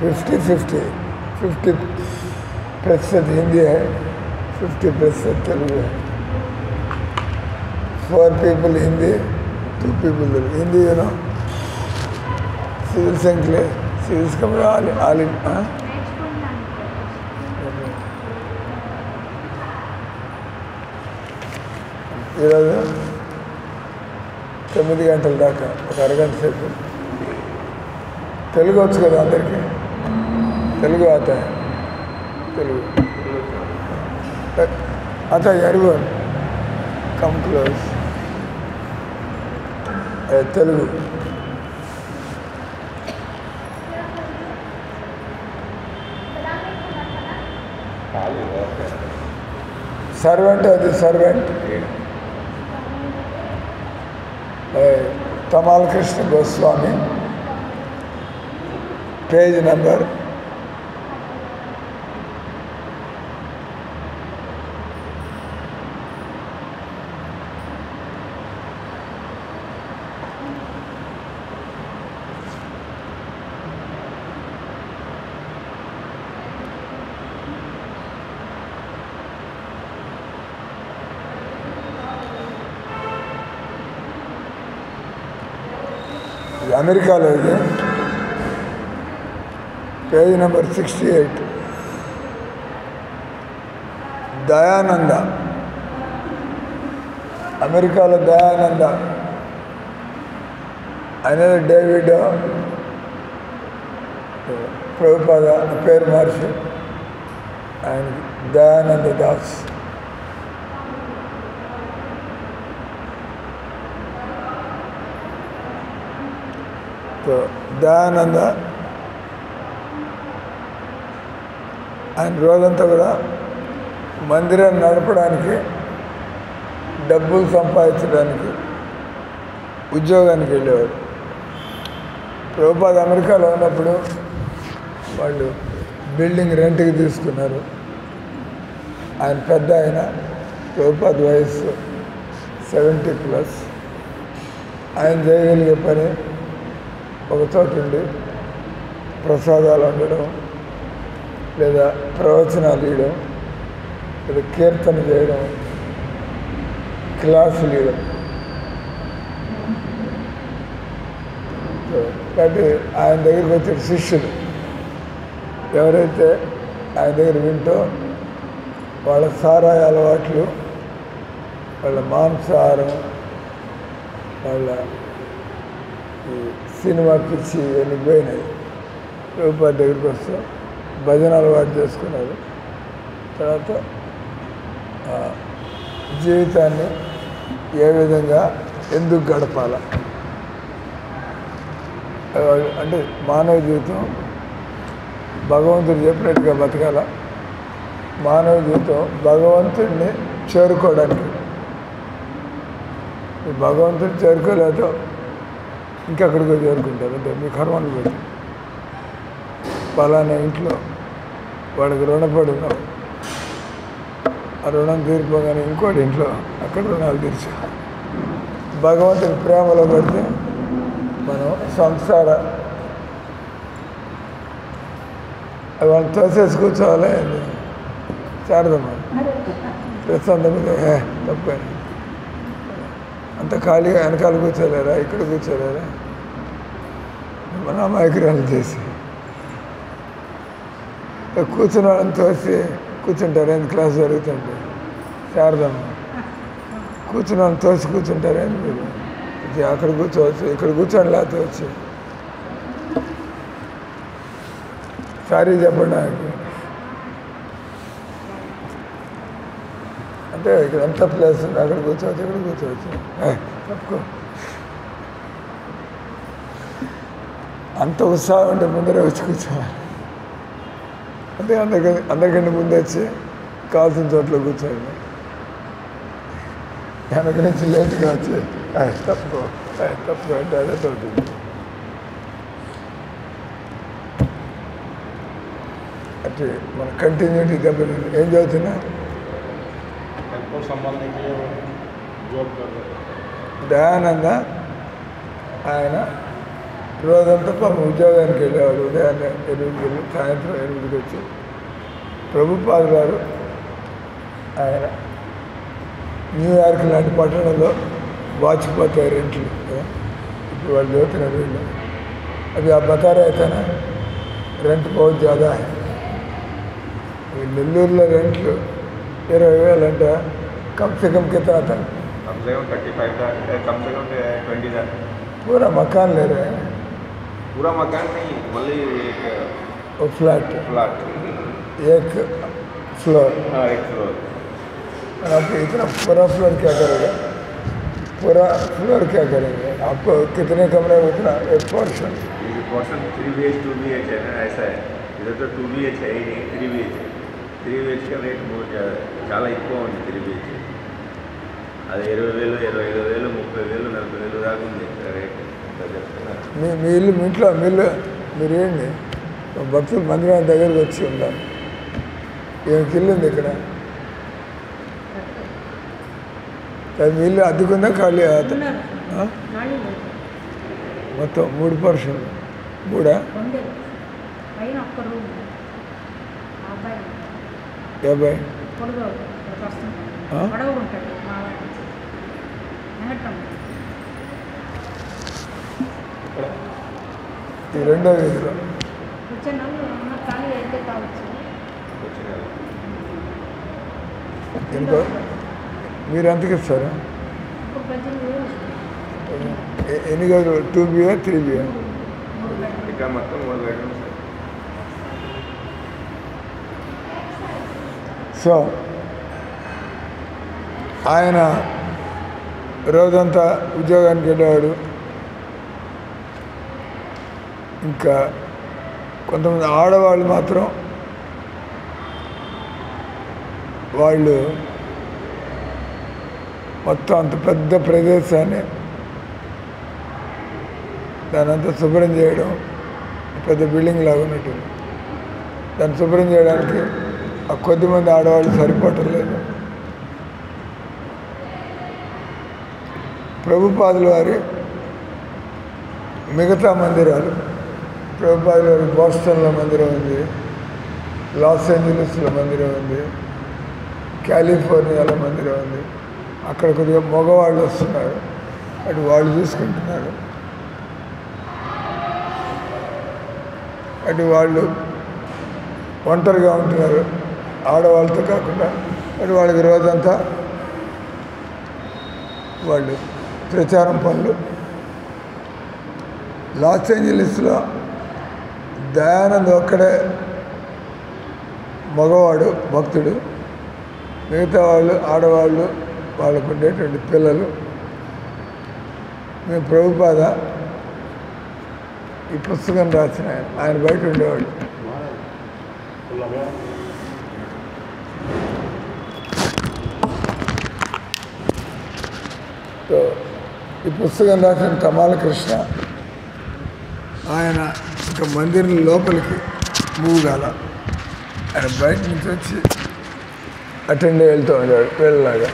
50-50, 50% हिंदी है, 50% तेलुगु है. 4 people Hindi, 2 people Telugu. Hindi, you know, civils and clay, civils come all in. ఈరోజు 9 గంటల దాకా ఒక అరగంట సేపు తెలుగు వచ్చు కదా అందరికీ, తెలుగు आता है, తెలుగు आता है everyone come close. Telugu servant, అది servant Tamal Krishna Goswami, page number 68. Page number 68. Dayananda, అమెరికాలో దయానంద అనేది డేవిడ్ ప్రభుపాద పేరు మార్చి ఆయన దయానంద దాస్. దయానంద ఆయన రోజంతా కూడా మందిరాన్ని నడపడానికి, డబ్బులు సంపాదించడానికి ఉద్యోగానికి వెళ్ళేవాడు. ప్రభుపాద అమెరికాలో ఉన్నప్పుడు వాళ్ళు బిల్డింగ్ రెంట్కి తీసుకున్నారు. ఆయన పెద్ద ఆయన, ప్రభుపాద వయస్సు 70+. ఆయన చేయగలిగే పని ఒక చోట ఉండి ప్రసాదాలు వండడం, లేదా ప్రవచనాలు ఇవ్వడం, లేదా కీర్తన చేయడం, క్లాసులు ఇవ్వడం. కాబట్టి ఆయన దగ్గరికి వచ్చే శిష్యులు ఎవరైతే ఆయన దగ్గర వింటో వాళ్ళ సారాయి అలవాట్లు, వాళ్ళ మాంసాహారం, వాళ్ళ ఈ సినిమా పిచ్చి ఇవన్నీ పోయినాయి. ప్రభుపాద దగ్గరికి వస్తే భజన అలవాటు చేసుకున్నారు. తర్వాత జీవితాన్ని ఏ విధంగా ఎందుకు గడపాల అంటే మానవ జీవితం భగవంతుడు చెప్పినట్టుగా బతకాల. మానవ జీవితం భగవంతుడిని చేరుకోవడానికి. ఈ భగవంతుడిని చేరుకోలేదో ఇంకెక్కడికో చేరుకుంటారు. అంటే మీ కర్మను పెట్టి పలానా ఇంట్లో వాడికి రుణపడి ఉన్నాం, ఆ రుణం తీరిపోగానే ఇంకోటి ఇంట్లో అక్కడ రుణాలు తీర్చు. భగవంతుడి ప్రేమలో పెడితే మనం సంసార వాళ్ళని తోసేసి కూర్చోవాలి. శారదమ్మా ప్రస్తుతం తప్ప అంత ఖాళీగా వెనకాల కూర్చోలేరా, ఇక్కడ కూర్చోలేరా, మన అమాయకురాలు చేసి కూర్చున్న వాళ్ళని తోసి కూర్చుంటారు. ఏంది క్లాస్ జరుగుతుంటే శారదమ్మ కూర్చున్న వాళ్ళని తోసి కూర్చుంటారు. ఏంది మీరు అక్కడ కూర్చోవచ్చు, ఇక్కడ కూర్చొని లేకపోతే వచ్చి సారీ చెప్పడానికి. అంటే ఇక్కడ ఎంత ప్లేస్ ఉంది, అక్కడ కూర్చోవచ్చు, ఇక్కడ కూర్చోవచ్చు. తప్పుకో. అంత ఉత్సాహం ఉంటే ముందరే వచ్చి కూర్చోవాలి. అంటే అందరికంటే ముందు వచ్చి కావాల్సిన చోట్ల కూర్చోండి. వెనక నుంచి లేట్గా వచ్చి తప్పుకో తప్పుకో అంటే అదే తోటి. అంటే మన కంటిన్యూటీ దెబ్బతింది. ఏం చదువుతున్నా? దయానంద ఆయన రోజంతా పాపం ఉద్యోగానికి వెళ్ళేవాడు. ఉదయాన్నే 8కి వెళ్ళి సాయంత్రం 8కి వచ్చి ప్రభుపాదులు గారు ఆయన న్యూయార్క్ లాంటి పట్టణంలో వాచిపోతాయి రెంట్లు. ఇప్పుడు వాళ్ళు చదువుతున్నారు వీళ్ళు. अभी आप बता रहे थे ना रेंट बहुत ज़्यादा है. నెల్లూరులో రెంట్లు 20,000 అంటే कम से कम कितना था? कम से कम 35 था, कम से कम 20 था. पूरा मकान ले रहे हैं? पूरा मकान नहीं, मतलब एक फ्लैट एक फ्लोर. हाँ, एक फ्लोर. आप इतना पूरा फ्लोर क्या करेगा? पूरा फ्लोर क्या करेंगे? आपको कितने कमरे में उतना एक पोर्शन? 3 BH 2 BH है ना, ऐसा है. इधर तो 2 BH है ही नहीं, 3 BH है. 3 BH का रेट बहुत చాలా ఎక్కువ ఉంది. 3 BH అది 20,000, 25,000, 30,000, 40,000 దాకా ఉంది రేట్. మీ ఇల్లు మీ ఇంట్లో మీరు ఏంటి భక్తులు మందిరం దగ్గరికి వచ్చి ఉన్నారు. ఏమికి ఇల్లు ఉంది ఇక్కడ? మీ ఇల్లు అద్దెకుందా ఖాళీ? మొత్తం 3 పోర్షన్లు. 3 50 ఈ రెండో వీధిలో ఇంకో మీరు ఎంతకి ఇస్తారా? ఎన్ని గదులు? 2 BH 3 BH? మొత్తం 3 బెడ్రూమ్స్. సో ఆయన రోజంతా ఉద్యోగానికి వెళ్ళేవాడు. ఇంకా కొంతమంది ఆడవాళ్ళు మాత్రం వాళ్ళు మొత్తం అంత పెద్ద ప్రదేశాన్ని దాని అంతా శుభ్రం చేయడం, పెద్ద బిల్డింగ్ లాగా ఉన్నట్టుంది. దాన్ని శుభ్రం చేయడానికి ఆ కొద్దిమంది ఆడవాళ్ళు సరిపోవటం లేదు. ప్రభుపాదుల వారి మిగతా మందిరాలు, ప్రభుపాదుల వారి బోస్టన్లో మందిరం ఉంది, లాస్ ఏంజలీస్లో మందిరం ఉంది, కాలిఫోర్నియాలో మందిరం ఉంది. అక్కడ కొద్దిగా మగవాళ్ళు వస్తున్నారు, అటు వాళ్ళు చూసుకుంటున్నారు. అటు వాళ్ళు ఒంటరిగా ఉంటున్నారు ఆడవాళ్ళతో కాకుండా. అటు వాళ్ళకి రోజంతా వాళ్ళు ప్రచారం పనులు. లాస్ ఏంజలీస్లో దయానంద్ ఒక్కడే మగవాడు భక్తుడు. మిగతా వాళ్ళు ఆడవాళ్ళు, వాళ్ళకు ఉండేటువంటి పిల్లలు. మేము ప్రభుపాద ఈ పుస్తకం రాసిన ఆయన బయట ఉండేవాడు. సో ఈ పుస్తకం రాసిన కమాల కృష్ణ ఆయన ఇంకా మందిరం లోపలికి మూవ్ కాల. ఆయన బయట నుంచి వచ్చి అటెండ్ వెళ్తూ ఉన్నాడు వీళ్ళలాగా.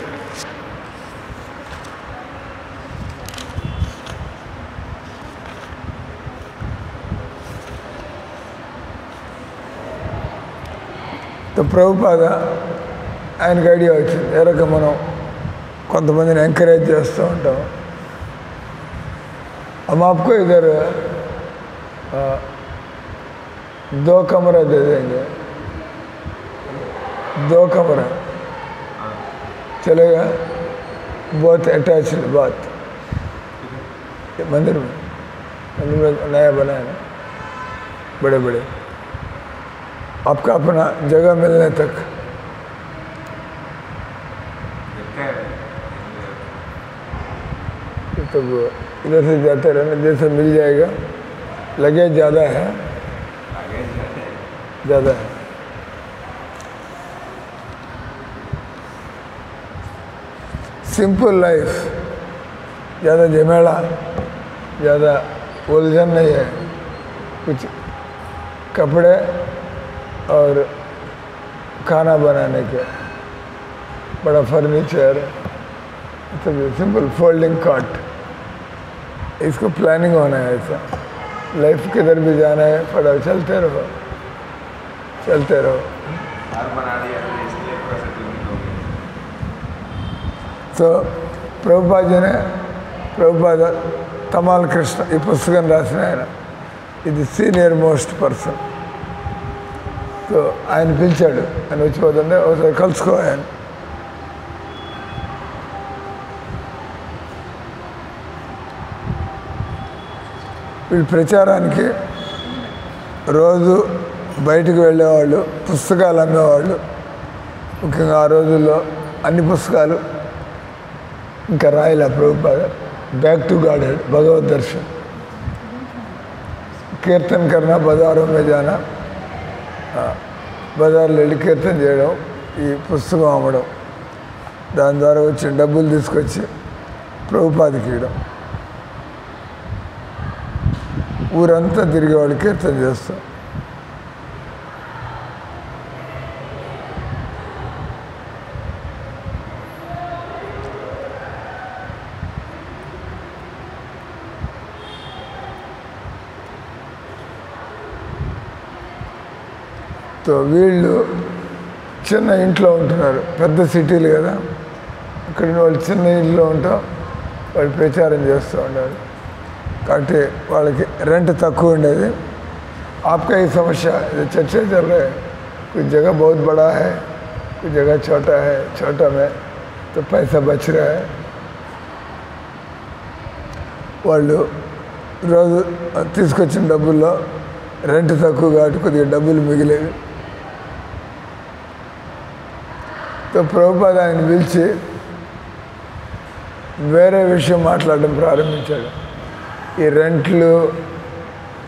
ప్రభుపాద ఆయనకు ఐడియా వచ్చింది, ఏ రకం మనం కొంతమందిని ఎంకరేజ్ చేస్తూ ఉంటాం. हम आपको इधर 2 कमरा दे देंगे, 2 कमरा चलेगा? बहुत अटैच्ड बात मंदिर में नया बनाया ना, बड़े बड़े, आपका अपना जगह मिलने तक. तो इधर से जाते रहना, जैसे मिल जाएगा. लगेज ज़्यादा है, ज़्यादा है. सिंपल लाइफ, ज़्यादा झमेला, ज़्यादा उलझन नहीं है. कुछ कपड़े और खाना बनाने के, बड़ा फर्नीचर, तो सिंपल फोल्डिंग कॉट, इसको प्लानिंग होना है ऐसा. लाइफ किधर भी जाना है पढ़ो, चलते रहो। हार बना दिया तो इसलिए पूरा सेटलमेंट हो गया। तो ప్రభుపాద जी ने ప్రభుపాద తమాల్ కృష్ణ ఈ పుస్తకం రాసిన ఆయన, ఇది సీనియర్ మోస్ట్ పర్సన్. సో ఆయన పిలిచాడు, ఆయన వచ్చిపోతుంటే ఒకసారి కలుసుకో ఆయన. వీళ్ళు ప్రచారానికి రోజు బయటకు వెళ్ళేవాళ్ళు, పుస్తకాలు అమ్మేవాళ్ళు. ముఖ్యంగా ఆ రోజుల్లో అన్ని పుస్తకాలు ఇంకా రాయలే ప్రభుపాద. బ్యాక్ టు గాడెడ్, భగవద్ దర్శన్, కీర్తన కర్నా బజారోं में जाना, బజార్లో వెళ్ళి కీర్తన చేయడం, ఈ పుస్తకం అమ్మడం, దాని ద్వారా వచ్చిన డబ్బులు తీసుకొచ్చి ప్రభుపాదకి ఇవ్వడం. ఊరంతా తిరిగేవాళ్ళు కీర్తన చేస్తాం. సో వీళ్ళు చిన్న ఇంట్లో ఉంటున్నారు, పెద్ద సిటీలు కదా, ఇక్కడ వాళ్ళు చిన్న ఇంట్లో ఉంటాం, వాళ్ళు ప్రచారం చేస్తూ ఉన్నారు. కాబట్టి వాళ్ళకి రెంట్ తక్కువ ఉండేది. आपका ही समस्या चर्चा चल रहा है, कुछ जगह बहुत बड़ा है, कुछ जगह छोटा है, छोटा में तो पैसा बच रहा है. వాళ్ళు రోజు తీసుకొచ్చిన డబ్బుల్లో రెంట్ తక్కువ కాబట్టి కొద్దిగా డబ్బులు మిగిలేవి. సో ప్రభుపాద ఆయన పిలిచి వేరే విషయం మాట్లాడడం ప్రారంభించాడు. ఈ రెంట్లు,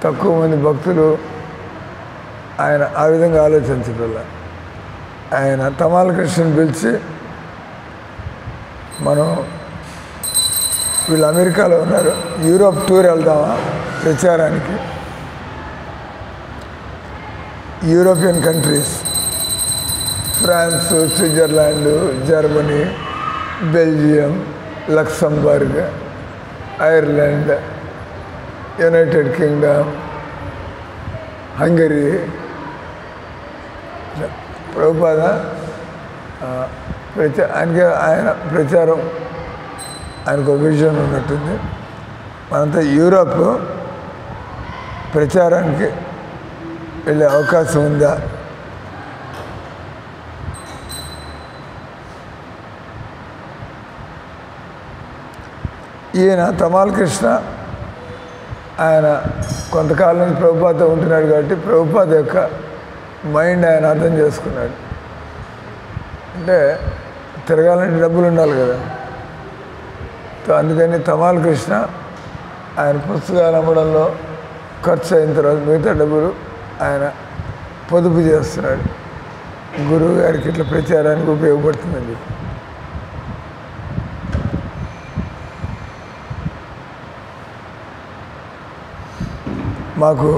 తక్కువ మంది భక్తులు, ఆయన ఆ విధంగా ఆలోచించగల. ఆయన తమాల్ కృష్ణని పిలిచి, మనం వీళ్ళు అమెరికాలో ఉన్నారు, యూరోప్ టూర్ వెళ్దామా ప్రచారానికి, European countries, France, Switzerland, Germany, Belgium, Luxembourg, Ireland, United Kingdom, Hungary. Prabhupada ఆయన ప్రచారం, ఆయనకు విజన్ ఉన్నట్టుంది. మనంతా యూరోప్ ప్రచారానికి వెళ్ళే అవకాశం ఉందా? ఈయన తమాల్ కృష్ణ ఆయన కొంతకాలం నుంచి ప్రభుపాద ఉంటున్నాడు కాబట్టి ప్రభుపాద యొక్క మైండ్ ఆయన అర్థం చేసుకున్నాడు. అంటే తిరగాలంటే డబ్బులు ఉండాలి కదా. అందుకని తమాల్ కృష్ణ ఆయన పుస్తకాలు అమ్మడంలో ఖర్చు అయిన తర్వాత మిగతా డబ్బులు ఆయన పొదుపు చేస్తున్నాడు. గురువు గారికి ఇట్లా ప్రచారానికి ఉపయోగపడుతుందని చెప్పి. మాకు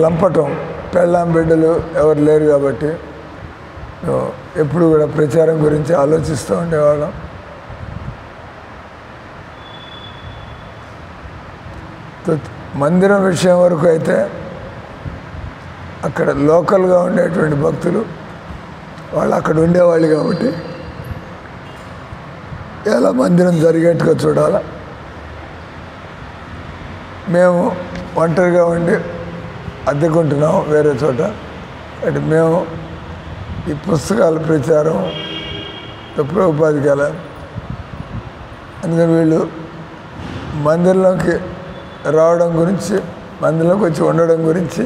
లంపటం, పెళ్ళాం బిడ్డలు ఎవరు లేరు కాబట్టి ఎప్పుడు కూడా ప్రచారం గురించి ఆలోచిస్తూ ఉండేవాళ్ళం. మందిరం విషయం వరకు అయితే అక్కడ లోకల్గా ఉండేటువంటి భక్తులు వాళ్ళు అక్కడ ఉండేవాళ్ళు కాబట్టి ఎలా మందిరం జరిగేట్టుగా చూడాలా. మేము ఒంటరిగా ఉండి అద్దెకుంటున్నాం వేరే చోట. అంటే మేము ఈ పుస్తకాల ప్రచారం ప్రభుపాదకి వెళ్ళాలి. అందుకని వీళ్ళు మందిరంలోకి రావడం గురించి, మందిరంలోకి వచ్చి ఉండడం గురించి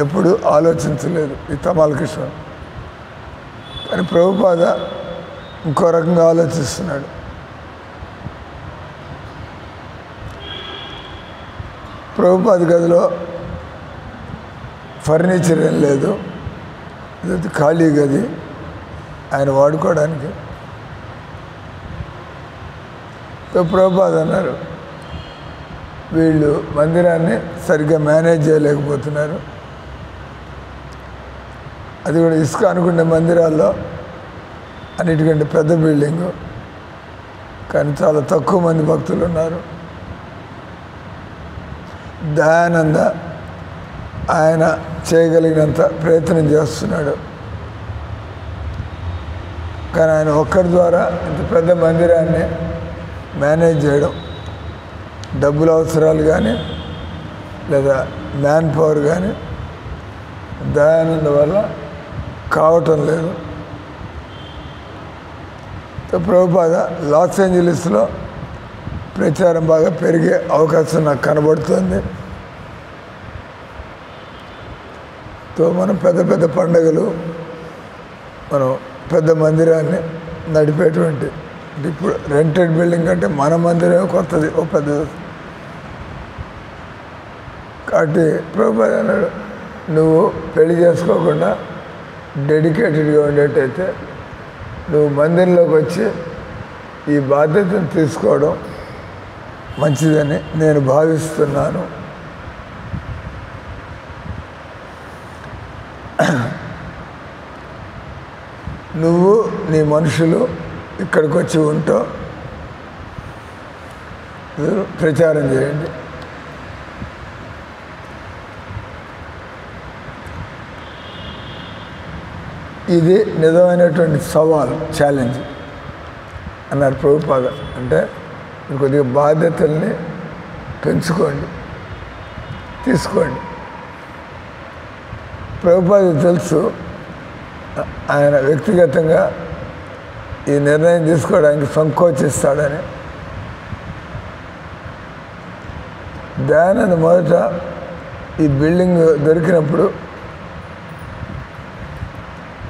ఎప్పుడు ఆలోచించలేదు ఈ తమాల్ కృష్ణ. కానీ ప్రభుపాద ఇంకో రకంగా ఆలోచిస్తున్నాడు. ప్రభుపాద గదిలో ఫర్నిచర్ ఏం లేదు, ఇది ఖాళీ గది ఆయన వాడుకోవడానికి. ప్రభుపాద అన్నారు, వీళ్ళు మందిరాన్ని సరిగ్గా మేనేజ్ చేయలేకపోతున్నారు. అది కూడా ఇసుక అనుకునే మందిరాల్లో అన్నిటికంటే పెద్ద బిల్డింగు, కానీ చాలా తక్కువ మంది భక్తులు ఉన్నారు. దయానంద ఆయన చేయగలిగినంత ప్రయత్నం చేస్తున్నాడు. కానీ ఆయన ఒక్కరి ద్వారా ఇంత పెద్ద మందిరాన్ని మేనేజ్ చేయడం, డబ్బుల అవసరాలు కానీ లేదా మ్యాన్ పవర్ కానీ దయానంద వల్ల కావటం లేదు. ప్రభుపాద లాస్ ఏంజలీస్లో ప్రచారం బాగా పెరిగే అవకాశం నాకు కనబడుతుంది. మనం పెద్ద పెద్ద పండుగలు మనం పెద్ద మందిరాన్ని నడిపేటువంటి, ఇప్పుడు రెంటెడ్ బిల్డింగ్ అంటే మన మందిరమే కొత్తది ఓ పెద్ద. కాబట్టి ప్రభుపాద అన్నాడు, నువ్వు పెళ్లి చేసుకోకుండా డెడికేటెడ్గా ఉండేటైతే నువ్వు మందిరంలోకి వచ్చి ఈ బాధ్యతను తీసుకోవడం మంచిదని నేను భావిస్తున్నాను. నువ్వు నీ మనుషులు ఇక్కడికి వచ్చి ఉంటూ ప్రచారం చేయండి. ఇది నిజమైనటువంటి సవాల్, ఛాలెంజ్ అన్నారు ప్రభుపాద. అంటే మీరు కొద్దిగా బాధ్యతల్ని పెంచుకోండి, తీసుకోండి. ప్రభుపాద తెలుసు ఆయన వ్యక్తిగతంగా ఈ నిర్ణయం తీసుకోవడానికి సంకోచిస్తాడని. దయానంద మొదట ఈ బిల్డింగ్ దొరికినప్పుడు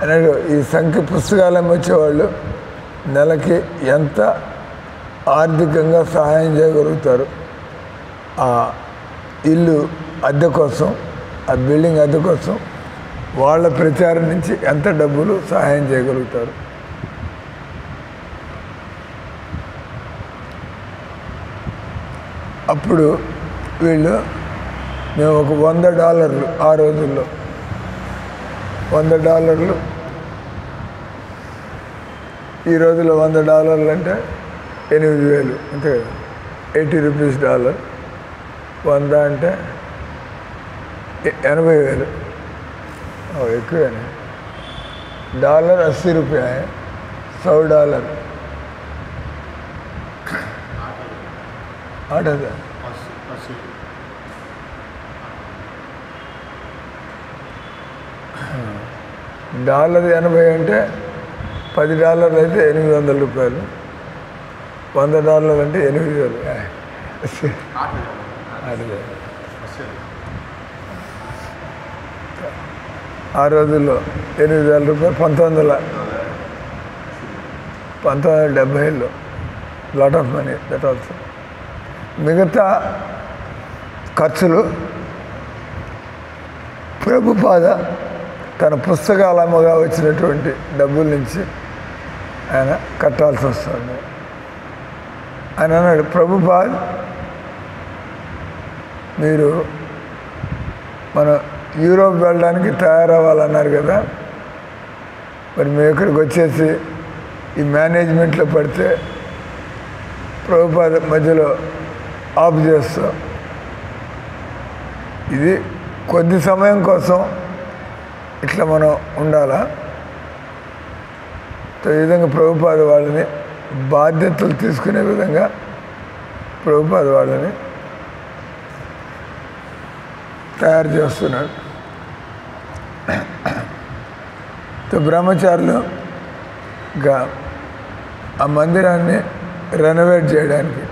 అన్నాడు, ఈ సంఖ్య పుస్తకాలు అమ్మొచ్చేవాళ్ళు నెలకి ఎంత ఆర్థికంగా సహాయం చేయగలుగుతారు, ఆ ఇల్లు అద్దె కోసం, ఆ బిల్డింగ్ అద్దె కోసం వాళ్ళ ప్రచారం నుంచి ఎంత డబ్బులు సహాయం చేయగలుగుతారు. అప్పుడు వీళ్ళు మేము ఒక $100 ఆ రోజుల్లో $100, ఈ రోజుల్లో $100 అంటే 8,000 అంతే కదా, $80 100 అంటే 80,000 ఎక్కువేనా. $80 $100 8,000 $80 అంటే $10 అయితే $800, $100 అంటే 8,000. ఆ రోజుల్లో $8,000 1970లో lot of money that also. మిగతా ఖర్చులు ప్రభుపాద తన పుస్తకాల అమ్మగా వచ్చినటువంటి డబ్బుల నుంచి ఆయన కట్టాల్సి వస్తుంది. ఆయన అన్నాడు, ప్రభుపాద్ మీరు మన యూరోప్ వెళ్ళడానికి తయారవ్వాలన్నారు కదా, మరి మేము ఇక్కడికి వచ్చేసి ఈ మేనేజ్మెంట్లో పడితే ప్రభుపాద మధ్యలో ఆఫ్ చేస్తాం. ఇది కొద్ది సమయం కోసం ఇట్లా మనం ఉండాలా. ఈ విధంగా ప్రభుపాద వాళ్ళని బాధ్యతలు తీసుకునే విధంగా ప్రభుపాద వాళ్ళని తయారు చేస్తున్నాడు. బ్రహ్మచారులుగా ఆ మందిరాన్ని రెనోవేట్ చేయడానికి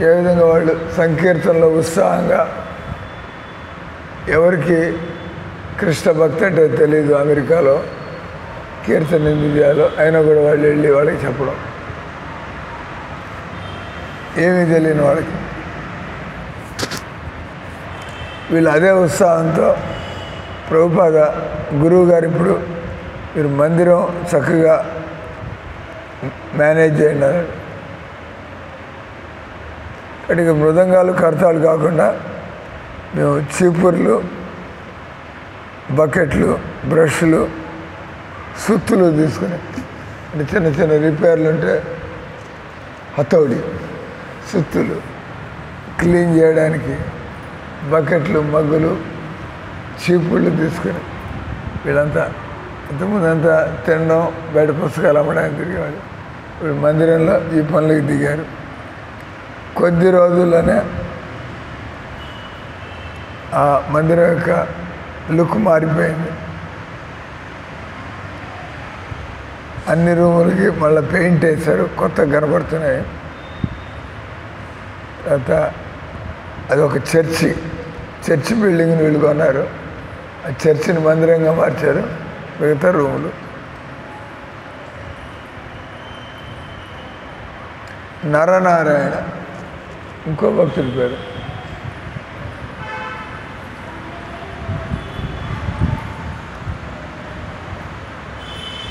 ఏ విధంగా వాళ్ళు సంకీర్తనలో ఉత్సాహంగా, ఎవరికి కృష్ణ భక్తి అంటే తెలీదు అమెరికాలో కీర్తన ఎందుకు చేయాలో, అయినా కూడా వాళ్ళు వెళ్ళి వాళ్ళకి చెప్పడం, ఏమీ తెలియని వాళ్ళకి వీళ్ళు అదే ఉత్సాహంతో ప్రభుపాద గురువు గారు ఇప్పుడు మీరు మందిరం చక్కగా మేనేజ్ చేయండి అన్నాడు. అడిగి మృదంగాలు కర్తాలు కాకుండా మేము చీపుర్లు, బకెట్లు, బ్రష్లు, సుత్తులు తీసుకుని, అంటే చిన్న చిన్న రిపేర్లు ఉంటే హతౌడి సుత్తులు, క్లీన్ చేయడానికి బకెట్లు, మగ్గులు, చీపుళ్ళు తీసుకుని వీళ్ళంతా ఇంతకుముందు అంతా తినడం, బయట పుస్తకాలు అమ్మడానికి తిరిగేవాళ్ళు. ఇప్పుడు మందిరంలో ఈ పనులకు దిగారు. కొద్ది రోజుల్లోనే ఆ మందిరం యొక్క లుక్ మారిపోయింది. అన్ని రూములకి మళ్ళీ పెయింట్ వేశారు, కొత్తగా కనబడుతున్నాయి. తర్వాత అది ఒక చర్చి బిల్డింగ్ని వీళ్ళు కొన్నారు. ఆ చర్చిని మందిరంగా మార్చారు. మిగతా రూములు నరనారాయణ ఇంకో భక్తుడి పేరు.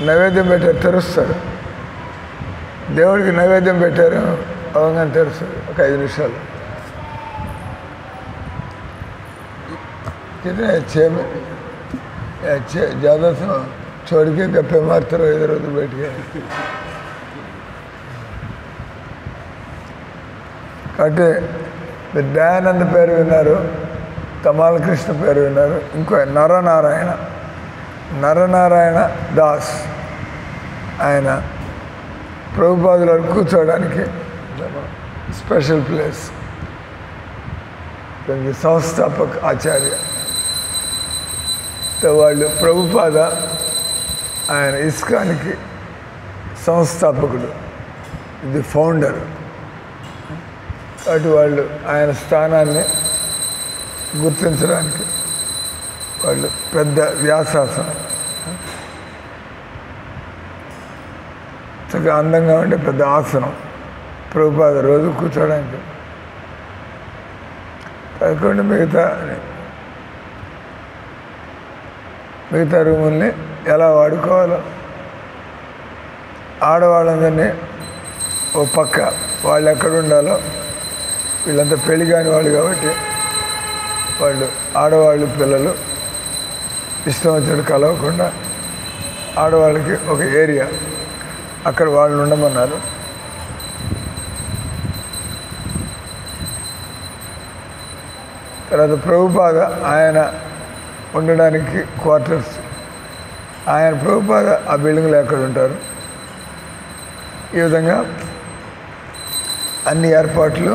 నైవేద్యం పెట్టారు, తెరుస్తారు. దేవుడికి నైవేద్యం పెట్టారు, అవగానే తెరుస్తారు ఒక 5 నిమిషాలు. ज़्यादा छोड़ के गप्पे मारते रहो इधर उधर बैठ के. కాబట్టి దయానంద పేరు విన్నారు, తమాల కృష్ణ పేరు విన్నారు. ఇంకో నరనారాయణ దాస్, ఆయన ప్రభుపాదులు కూర్చోవడానికి స్పెషల్ ప్లేస్. సంస్థాపక ఆచార్య వాళ్ళు. ప్రభుపాద ఆయన ఇస్కాన్కి సంస్థాపకుడు, ఇది ఫౌండర్. అటు వాళ్ళు ఆయన స్థానాన్ని గుర్తించడానికి వాళ్ళు పెద్ద వ్యాసాసనం, చక్కగా అందంగా ఉండే పెద్ద ఆసనం ప్రభుపాద రోజు కూర్చోడానికి. కాకుండా మిగతా రూముల్ని ఎలా వాడుకోవాలో, ఆడవాళ్ళందరినీ ఓ పక్క వాళ్ళు ఎక్కడ ఉండాలో, వీళ్ళంతా పెళ్లి కాని వాళ్ళు కాబట్టి వాళ్ళు ఆడవాళ్ళు పిల్లలు ఇష్టం వచ్చినట్టు కలవకుండా ఆడవాళ్ళకి ఒక ఏరియా అక్కడ వాళ్ళు ఉండమన్నారు. తర్వాత ప్రభుపాద ఆయన ఉండడానికి క్వార్టర్స్, ఆయన ప్రభుపాద ఆ బిల్డింగ్లో ఎక్కడ ఉంటారు. ఈ విధంగా అన్ని ఏర్పాట్లు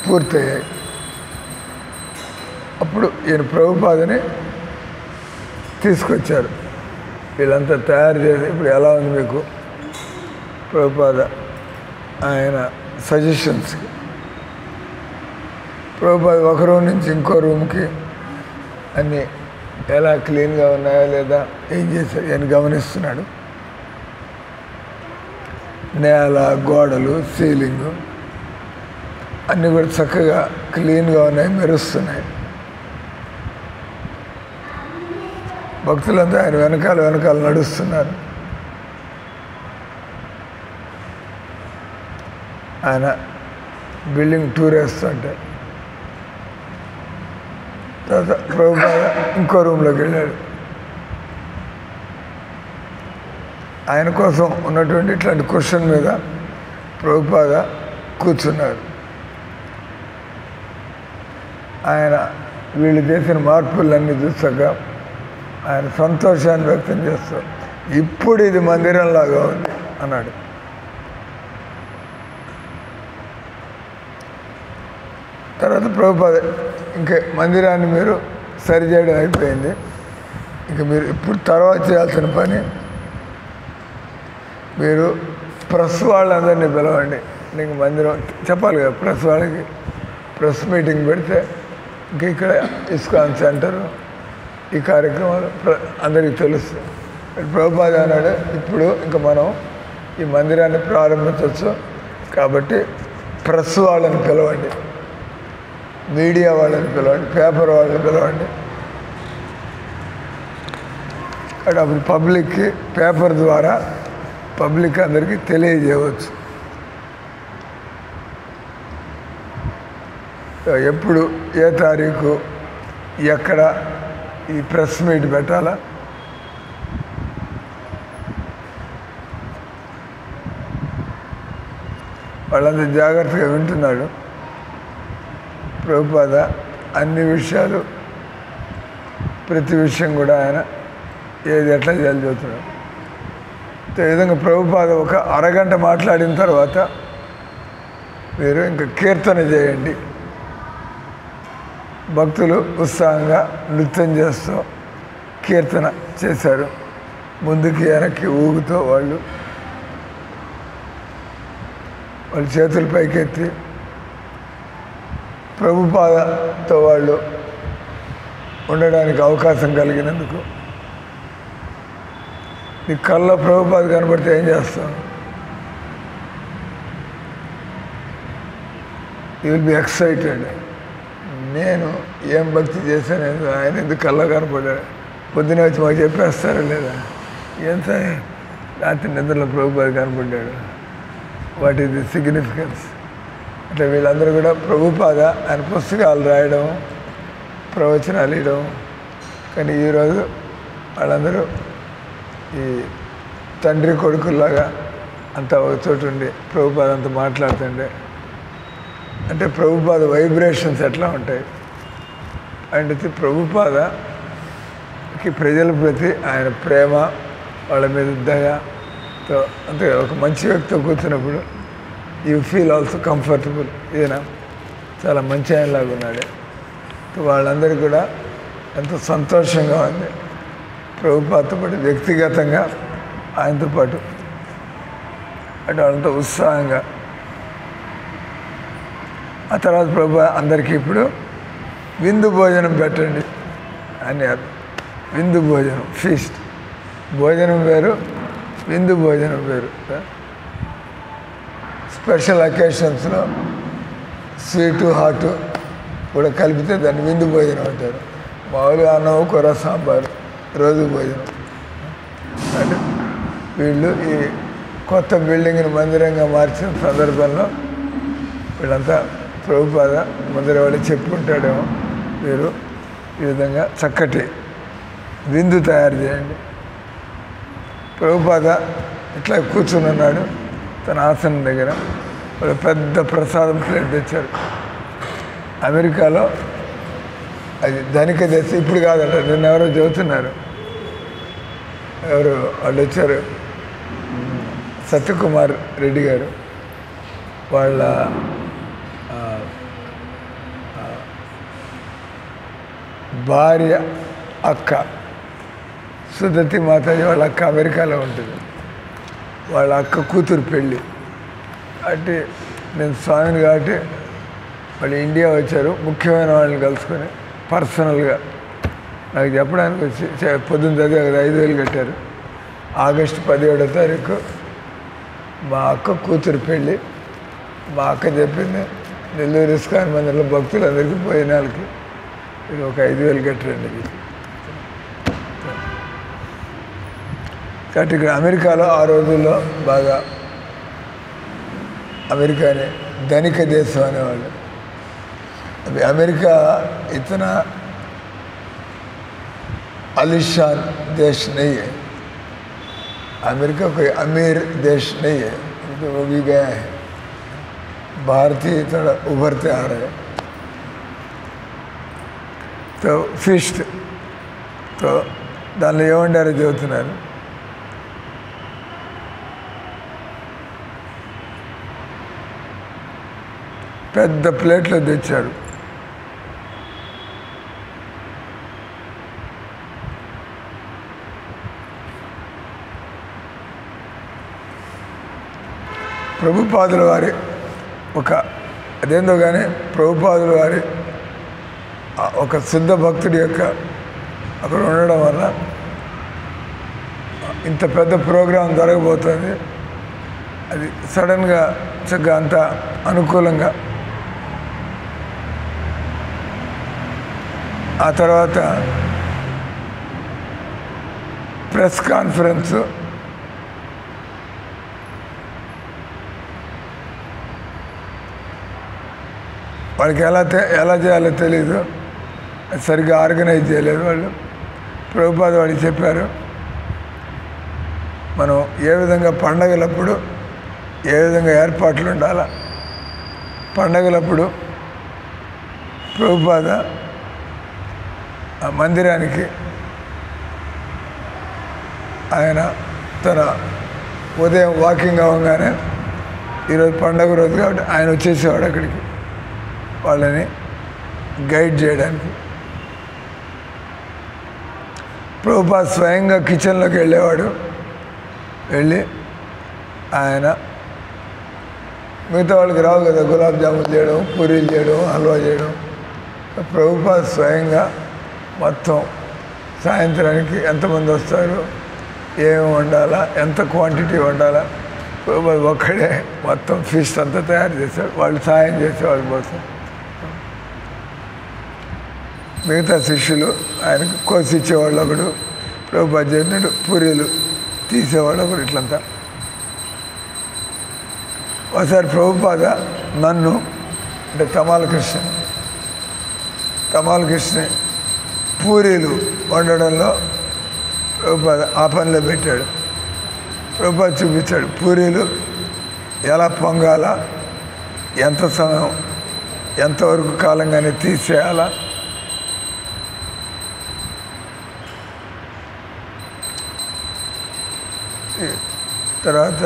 పూర్తయ్యాయి. అప్పుడు ఈయన ప్రభుపాదని తీసుకొచ్చారు. వీళ్ళంతా తయారు చేసి ఇప్పుడు ఎలా ఉంది మీకు ప్రభుపాద ఆయన సజెషన్స్కి. ప్రభుపాద ఒక రూమ్ నుంచి ఇంకో రూమ్కి అన్నీ ఎలా క్లీన్గా ఉన్నాయా లేదా, ఏం చేశారు అని గమనిస్తున్నాడు. నేల, గోడలు, సీలింగు అన్నీ కూడా చక్కగా క్లీన్గా ఉన్నాయి, మెరుస్తున్నాయి. భక్తులంతా ఆయన వెనకాల నడుస్తున్నారు. ఆయన బిల్డింగ్ టూర్ వేస్తుంటే తర్వాత ప్రభుపాద ఇంకో రూమ్లోకి వెళ్ళాడు. ఆయన కోసం ఉన్నటువంటి ఇట్లాంటి క్వశ్చన్ మీద ప్రభుపాద కూర్చున్నారు. ఆయన వీళ్ళు చేసిన మార్పులన్నీ చూసాక ఆయన సంతోషాన్ని వ్యక్తం చేస్తారు. ఇప్పుడు ఇది మందిరంలాగా ఉంది అన్నాడు. తర్వాత ప్రభుపాద ఇంకా మందిరాన్ని మీరు సరిచేయడం అయిపోయింది, ఇంకా మీరు ఇప్పుడు తర్వాత చేయాల్సిన పని మీరు ప్రెస్ వాళ్ళందరినీ పిలవండి. నీకు మందిరం చెప్పాలి కదా, ప్రెస్ వాళ్ళకి ప్రెస్ మీటింగ్ పెడితే ఇంక ఇక్కడ ఇస్కాన్ సెంటర్ ఈ కార్యక్రమాలు అందరికీ తెలుస్తుంది. ప్రభుపాద అన్నాడు, ఇప్పుడు ఇంకా మనం ఈ మందిరాన్ని ప్రారంభించవచ్చు కాబట్టి ప్రెస్ వాళ్ళని పిలవండి, మీడియా వాళ్ళని పిలవండి, పేపర్ వాళ్ళని పిలవండి. అప్పుడు పబ్లిక్కి పేపర్ ద్వారా పబ్లిక్ అందరికీ తెలియజేయవచ్చు ఎప్పుడు ఏ తారీఖు ఎక్కడ ఈ ప్రెస్ మీట్ పెట్టాలా. వాళ్ళంతా జాగ్రత్తగా వింటున్నాడు. ప్రభుపాద అన్ని విషయాలు, ప్రతి విషయం కూడా ఆయన ఏది ఎట్లా చేయాలి చెబుతున్నాడు. ఈ విధంగా ప్రభుపాద ఒక అరగంట మాట్లాడిన తర్వాత మీరు ఇంకా కీర్తన చేయండి. భక్తులు ఉత్సాహంగా నృత్యం చేస్తూ కీర్తన చేశారు. ముందుకి వెనక్కి ఊగుతూ వాళ్ళు చేతులు పైకెత్తి ప్రభుపాదతో వాళ్ళు ఉండడానికి అవకాశం కలిగినందుకు. నీ కళ్ళలో ప్రభుపాద కనబడితే ఏం చేస్తాం? You will be excited. నేను ఏం భక్తి చేశాను, ఆయన ఎందుకు కళ్ళ కనపడ్డాడు, పొద్దునే వచ్చి మాకు చెప్పేస్తారా లేదా? ఏం సార్ రాత్రి నిద్రలో ప్రభుపాద కనపడ్డాడు, వాట్ ఈస్ ది సిగ్నిఫికెన్స్? అంటే వీళ్ళందరూ కూడా ప్రభుపాద ఆయన పుస్తకాలు రాయడం, ప్రవచనాలు ఇవ్వడం. కానీ ఈరోజు వాళ్ళందరూ ఈ తండ్రి కొడుకుల్లాగా అంతా ఒక చోటు ఉండి ప్రభుపాద అంతా మాట్లాడుతుండే. అంటే ప్రభుపాద వైబ్రేషన్స్ ఎట్లా ఉంటాయి అంటే ప్రభుపాదకి ప్రజల ప్రతి ఆయన ప్రేమ, వాళ్ళ మీద దయతో, అంతే ఒక మంచి వ్యక్తితో కూర్చున్నప్పుడు యూ ఫీల్ ఆల్సో కంఫర్టబుల్. ఈయన చాలా మంచి ఆయనలాగా ఉన్నాడు. వాళ్ళందరికీ కూడా ఎంతో సంతోషంగా ఉంది ప్రభుపాదతో పాటు, వ్యక్తిగతంగా ఆయనతో పాటు. అంటే వాళ్ళంతా ఉత్సాహంగా. ఆ తర్వాత ప్రభు అందరికీ ఇప్పుడు విందు భోజనం పెట్టండి అని. విందు భోజనం, ఫీస్ట్. భోజనం వేరు, విందు భోజనం వేరు. స్పెషల్ అకేషన్స్లో స్వీటు హాటు కూడా కలిపితే దాన్ని విందు భోజనం అంటారు. మామూలుగా అన్నం, కూర, సాంబారు రోజు భోజనం. అంటే వీళ్ళు ఈ కొత్త బిల్డింగ్ని మందిరంగా మార్చిన సందర్భంలో వీళ్ళంతా ప్రభుపాద ముందర వాళ్ళు చెప్పుకుంటాడేమో, మీరు ఈ విధంగా చక్కటి విందు తయారు చేయండి. ప్రభుపాద ఇట్లా కూర్చుని ఉన్నాడు తన ఆసనం దగ్గర. వాళ్ళు పెద్ద ప్రసాదం ప్లేట్ తెచ్చారు. అమెరికాలో అది ధనిక దేశం, ఇప్పుడు కాదంట, నిన్న ఎవరో చెబుతున్నారు. ఎవరు వాళ్ళు వచ్చారు, సత్యకుమార్ రెడ్డి గారు, వాళ్ళ భార్య అక్క సుధతి మాతాజీ వాళ్ళ అక్క అమెరికాలో ఉంటుంది. వాళ్ళ అక్క కూతురు పెళ్ళి. అంటే నేను స్వామిని కాబట్టి వాళ్ళు ఇండియా వచ్చారు. ముఖ్యమైన వాళ్ళని కలుసుకొని పర్సనల్గా నాకు చెప్పడానికి వచ్చి పొద్దున్న చదివా కదా, 5,000 కట్టారు. ఆగస్టు 17వ తారీఖు మా అక్క కూతురు పెళ్ళి. మా అక్క చెప్పింది, నెల్లూరు ఇస్కాన్ మందిరంలో భక్తులందరికీ భోజనాలకి మీరు ఒక 5,000 కట్టరండి. కాబట్టి ఇక్కడ అమెరికాలో ఆ రోజుల్లో బాగా, అమెరికాని ధనిక దేశం అనేవాళ్ళు. अभी अमेरिका इतना आलिशान देश नहीं है, अमेरिका कोई अमीर देश नहीं है, तो वो भी गया है, भारतीय थोड़ा उभरते आ रहे हैं। तो ఫీస్ట్ तो దానిలో ఏమంటారో చెబుతున్నారు. పెద్ద ప్లేట్లో తెచ్చారు. ప్రభుపాదుల వారి ఒక అదేందో కానీ ప్రభుపాదుల వారి ఒక శుద్ధ భక్తుడి యొక్క అక్కడ ఉండడం వల్ల ఇంత పెద్ద ప్రోగ్రాం జరగబోతుంది. అది సడన్గా చక్కగా అంత అనుకూలంగా. ఆ తర్వాత ప్రెస్ కాన్ఫరెన్స్, వాళ్ళకి ఎలా చేయాలో తెలీదు, సరిగ్గా ఆర్గనైజ్ చేయలేదు వాళ్ళు. ప్రభుపాద వాడికి చెప్పారు, మనం ఏ విధంగా పండగలప్పుడు ఏ విధంగా ఏర్పాట్లు ఉండాలా, పండగలప్పుడు ప్రభుపాద ఆ మందిరానికి ఆయన తన ఉదయం వాకింగ్ అవ్వగానే ఈరోజు పండగ రోజు కాబట్టి ఆయన వచ్చేసేవాడు అక్కడికి వాళ్ళని గైడ్ చేయడానికి. ప్రభుపాద స్వయంగా కిచెన్లోకి వెళ్ళేవాడు. వెళ్ళి ఆయన మిగతా వాళ్ళకి రావు కదా గులాబ్ జామున్ చేయడం, పూరీలు చేయడం, హల్వా చేయడం. ప్రభుపాద స్వయంగా మొత్తం సాయంత్రానికి ఎంతమంది వస్తారు, ఏమి వండాలా, ఎంత క్వాంటిటీ వండాలా, ప్రభుపాద ఒక్కడే మొత్తం ఫీస్ట్ అంతా తయారు చేశాడు. వాళ్ళు సాయం చేసే వాళ్ళ కోసం. మిగతా శిష్యులు ఆయనకు కోసి ఇచ్చేవాళ్ళు ఒకడు, ప్రభుపాద చెప్పినట్టు పూరీలు తీసేవాళ్ళు ఒకడు. ఇట్లంతా ఒకసారి ప్రభుపాద నన్ను అంటే తమాల కృష్ణ పూరీలు వండడంలో ప్రభుపాద ఆ పనిలో పెట్టాడు. ప్రభుపాద చూపించాడు పూరీలు ఎలా పొంగాలా, ఎంత సమయం ఎంతవరకు కాలంగానే తీసేయాలా. తర్వాత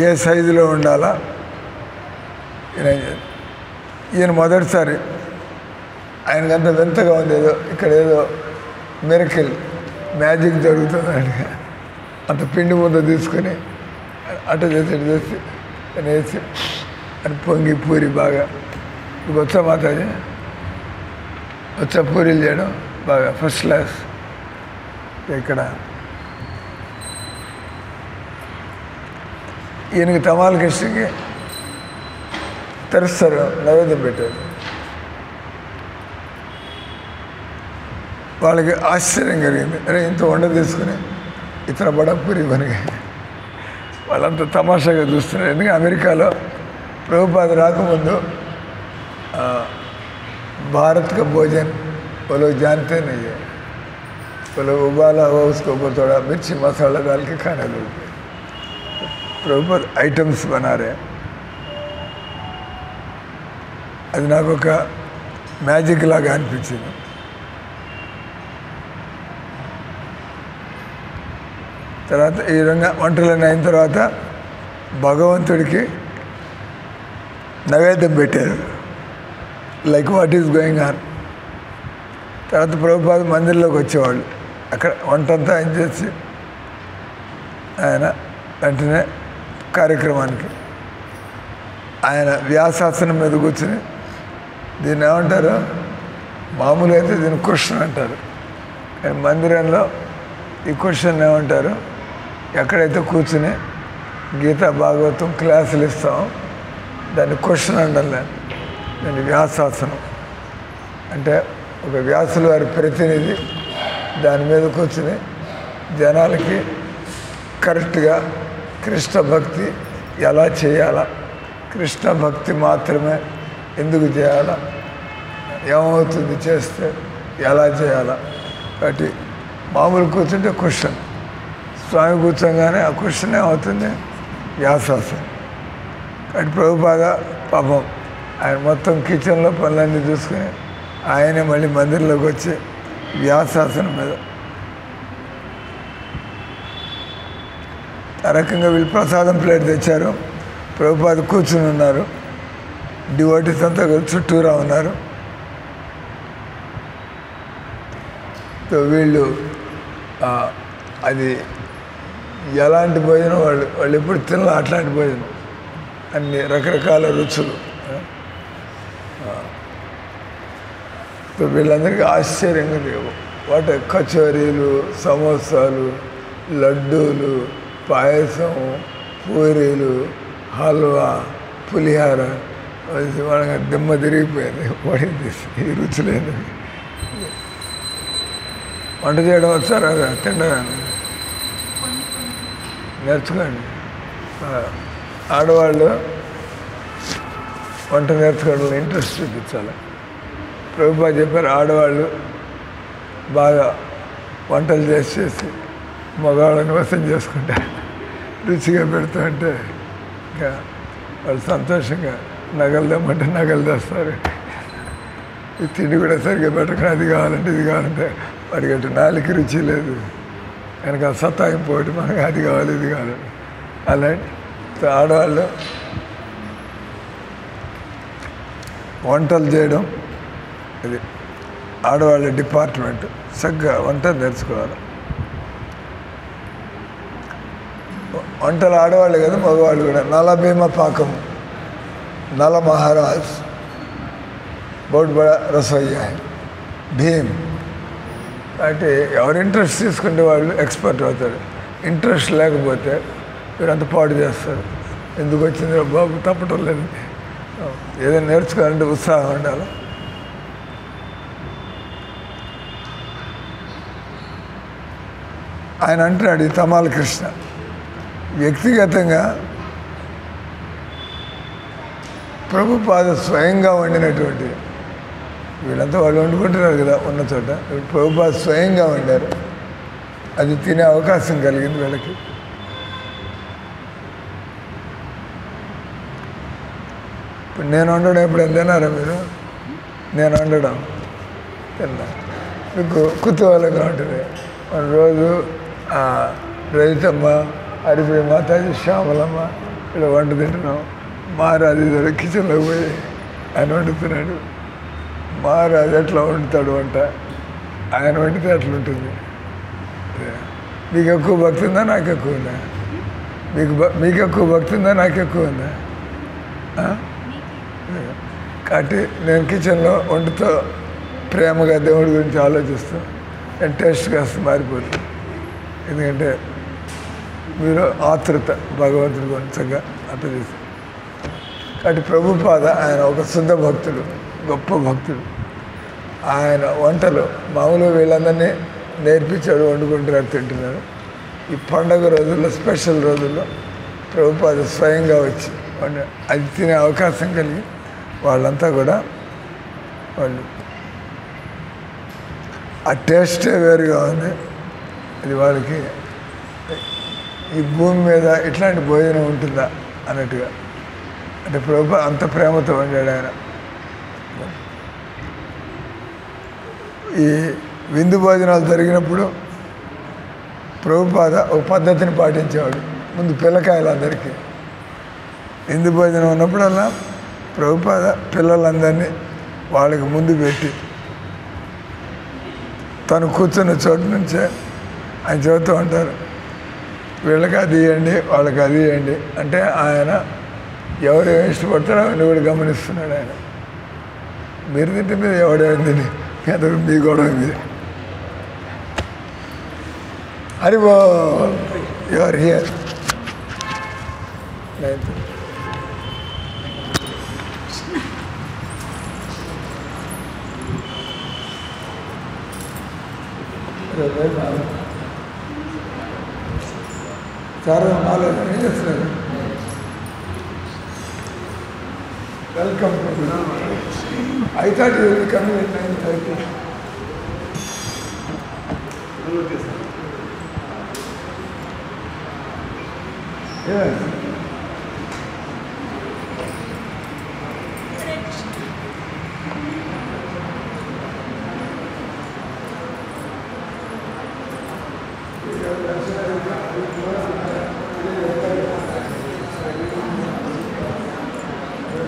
ఏ సైజులో ఉండాలా. ఈయన మొదటిసారి ఆయనకంత వింతగా ఉంది, ఏదో ఇక్కడ ఏదో మిరకిల్ మ్యాజిక్ జరుగుతుందని అంత పిండి ముద్ద తీసుకొని అటు చేసి ఇటు చేసి వేసి అని పొంగి పూరి బాగా ఇప్పుడు వచ్చా మాతాజీ వచ్చా పూరీలు చేయడం బాగా ఫస్ట్ క్లాస్. ఇక్కడ ఈయనకి తమాల కృష్ణకి తెరుస్తారు, నైవేద్యం పెట్టారు. వాళ్ళకి ఆశ్చర్యం కలిగింది, అరే ఇంత వండ తీసుకుని ఇతర బడపూరి మనకి వాళ్ళంతా తమాషాగా చూస్తున్నారు. ఎందుకంటే అమెరికాలో ప్రభుపాద రాకముందు भारत का भोजन वो लोग जानते नहीं है, वो लोग उबाला हुआ उसके ऊपर थोड़ा मिर्ची मसाला डाल के खाने लोग प्रॉपर आइटम्स बना रहे हैं. అది నాకు ఒక మ్యాజిక్ లాగా అనిపించింది. తర్వాత ఈ విధంగా వంటలన్నీ అయిన తర్వాత భగవంతుడికి నైవేద్యం పెట్టారు, like what is going on. తర్వాత ప్రభుపాద మందిరంలోకి వచ్చేవాళ్ళు, అక్కడ వంటంతా ఆయన చేసి ఆయన వెంటనే కార్యక్రమానికి ఆయన వ్యాసాసనం మీద కూర్చుని, దీన్ని ఏమంటారు మామూలు అయితే దీన్ని కృష్ణ అంటారు, కానీ మందిరంలో ఈ కృష్ణ ఏమంటారు, ఎక్కడైతే కూర్చుని గీతా భాగవతం క్లాసులు ఇస్తామో దాన్ని కృష్ణ అంటారు. దాన్ని వ్యాసాసనం అంటే ఒక వ్యాసుల వారి ప్రతినిధి దాని మీద కూర్చుని జనాలకి కరెక్ట్గా కృష్ణ భక్తి ఎలా చేయాలా, కృష్ణ భక్తి మాత్రమే ఎందుకు చేయాలా, ఏమవుతుంది చేస్తే ఎలా చేయాలా. కాబట్టి మామూలు కూర్చుంటే క్వశ్చన్, స్వామి కూర్చోగానే ఆ క్వశ్చన్ ఏమవుతుంది వ్యాసాసనం. కాబట్టి ప్రభుపాద పాపం ఆయన మొత్తం కిచెన్లో పనులన్నీ చూసుకుని ఆయనే మళ్ళీ మందిరంలోకి వచ్చి వ్యాసాసనం మీద ఆ రకంగా వీళ్ళు ప్రసాదం ప్లేట్ తెచ్చారు. ప్రభుపాద కూర్చుని ఉన్నారు, డివోటీస్ అంతా చుట్టూరా ఉన్నారు. సో వీళ్ళు అది ఎలాంటి భోజనం వాళ్ళు ఎప్పుడు తినాలి అట్లాంటి భోజనం, అన్ని రకరకాల రుచులు. సో వీళ్ళందరికీ ఆశ్చర్యంగా లేవు. వాటి కచోరీలు, సమోసాలు, లడ్డూలు, పాయసం, పూరీలు, హల్వా, పులిహార, వాళ్ళకి దిమ్మ తిరిగిపోయింది. పడింది ఈ రుచులేని. వంట చేయడం వచ్చారా, తినడానికి నేర్చుకోండి. ఆడవాళ్ళు వంట నేర్చుకోవడంలో ఇంట్రెస్ట్ చూపించాలి. ప్రభుపాద చెప్పారు, ఆడవాళ్ళు బాగా వంటలు చేసి మగవాళ్ళని వసం చేసుకుంటారు. రుచిగా పెడుతుంటే ఇంకా వాళ్ళు సంతోషంగా నగలు తెమ్మంటే నగలు తెస్తారు. ఈ తిండి కూడా సరిగ్గా పెట్టకుండా అది కావాలంటే ఇది కావాలంటే వాడికి అటు నాలుగు రుచి లేదు, కనుక సత్తాయింపు పోటీ మనకి అది కావాలి ఇది కావాలి. అలాంటి ఆడవాళ్ళు వంటలు చేయడం ఇది ఆడవాళ్ళ డిపార్ట్మెంట్. చక్కగా వంట నేర్చుకోవాలి. వంటలు ఆడవాళ్ళు కదా, మగవాళ్ళు కూడా. నలభీమ పాకం, నల మహారాజ్ బహుత్ బడా రసోయ్యా భీమ్. అంటే ఎవరు ఇంట్రెస్ట్ తీసుకుంటే వాళ్ళు ఎక్స్పర్ట్ అవుతారు. ఇంట్రెస్ట్ లేకపోతే వీరంతా పాడు చేస్తారు. ఎందుకు వచ్చింది బాబు తప్పటం లేదు. ఏదైనా నేర్చుకోవాలంటే ఉత్సాహం ఉండాలి. ఆయన అంటున్నాడు, ఈ తమాల కృష్ణ వ్యక్తిగతంగా ప్రభుపాద స్వయంగా వండినటువంటి, వీళ్ళంతా వాళ్ళు వండుకుంటున్నారు కదా ఉన్న చోట, ప్రభుపాద స్వయంగా వండారు. అది తినే అవకాశం కలిగింది వీళ్ళకి. ఇప్పుడు నేను వండడం ఎప్పుడు తిన్నారా మీరు? నేను వండడం తిన్నా, మీకు కుతూహలంగా ఉంటుంది. మన రోజు రజితమ్మ, హరిప్రియ మాతాజీ, శ్యామలమ్మ ఇలా వంట తింటున్నాం. మహారాజు కిచెన్లోకి పోయి ఆయన వండుతున్నాడు. మహారాజు ఎట్లా వండుతాడు వంట, ఆయన వండితే అట్లా ఉంటుంది. మీకు ఎక్కువ భక్తి ఉందా నాకు ఎక్కువ ఉందా? మీకు ఎక్కువ భక్తి ఉందా నాకు ఎక్కువ ఉందా? కాబట్టి నేను కిచెన్లో వండుతో ప్రేమగా దేవుడి గురించి ఆలోచిస్తూ టేస్ట్ కాస్త మారిపోతుంది. ఎందుకంటే మీరు ఆతృత భగవంతుడి గురించగా అట్లా చేస్తారు. కాబట్టి ప్రభుపాద ఆయన ఒక శుద్ధ భక్తుడు, గొప్ప భక్తుడు. ఆయన వంటలు మామూలుగా వీళ్ళందరినీ నేర్పించాడు, వండుకుంటున్నారు, తింటున్నారు. ఈ పండగ రోజుల్లో, స్పెషల్ రోజుల్లో ప్రభుపాద స్వయంగా వచ్చి అది తినే అవకాశం కలిగి వాళ్ళంతా కూడా వాళ్ళు ఆ టేస్టే వేరుగా ఉంది. ఇది వాళ్ళకి ఈ భూమి మీద ఇట్లాంటి భోజనం ఉంటుందా అన్నట్టుగా. అంటే ప్రభు అంత ప్రేమతో వండాడు ఆయన. ఈ విందు భోజనాలు జరిగినప్పుడు ప్రభుపాద ఒక పద్ధతిని పాటించేవాడు. ముందు పిల్లకాయలందరికీ విందు భోజనం ఉన్నప్పుడల్లా ప్రభుపాద పిల్లలందరినీ వాళ్ళకి ముందు పెట్టి తను కూర్చున్న చోటు నుంచే ఆయన చెబుతూ ఉంటారు, వీళ్ళకి అది ఇవ్వండి, వాళ్ళకి అది ఇవ్వండి. అంటే ఆయన ఎవరు ఏమి ఇష్టపడతారో అవన్నీ కూడా గమనిస్తున్నాడు ఆయన. మీరు తింటే మీద ఎవడేమింది అందరూ మీ గొడవ మీద. హరి బో యువర్ హియర్. చాలా నాలుగు ఏం చేస్తున్నారు? Welcome. I thought you will be coming at 9:30. Yes. Yeah.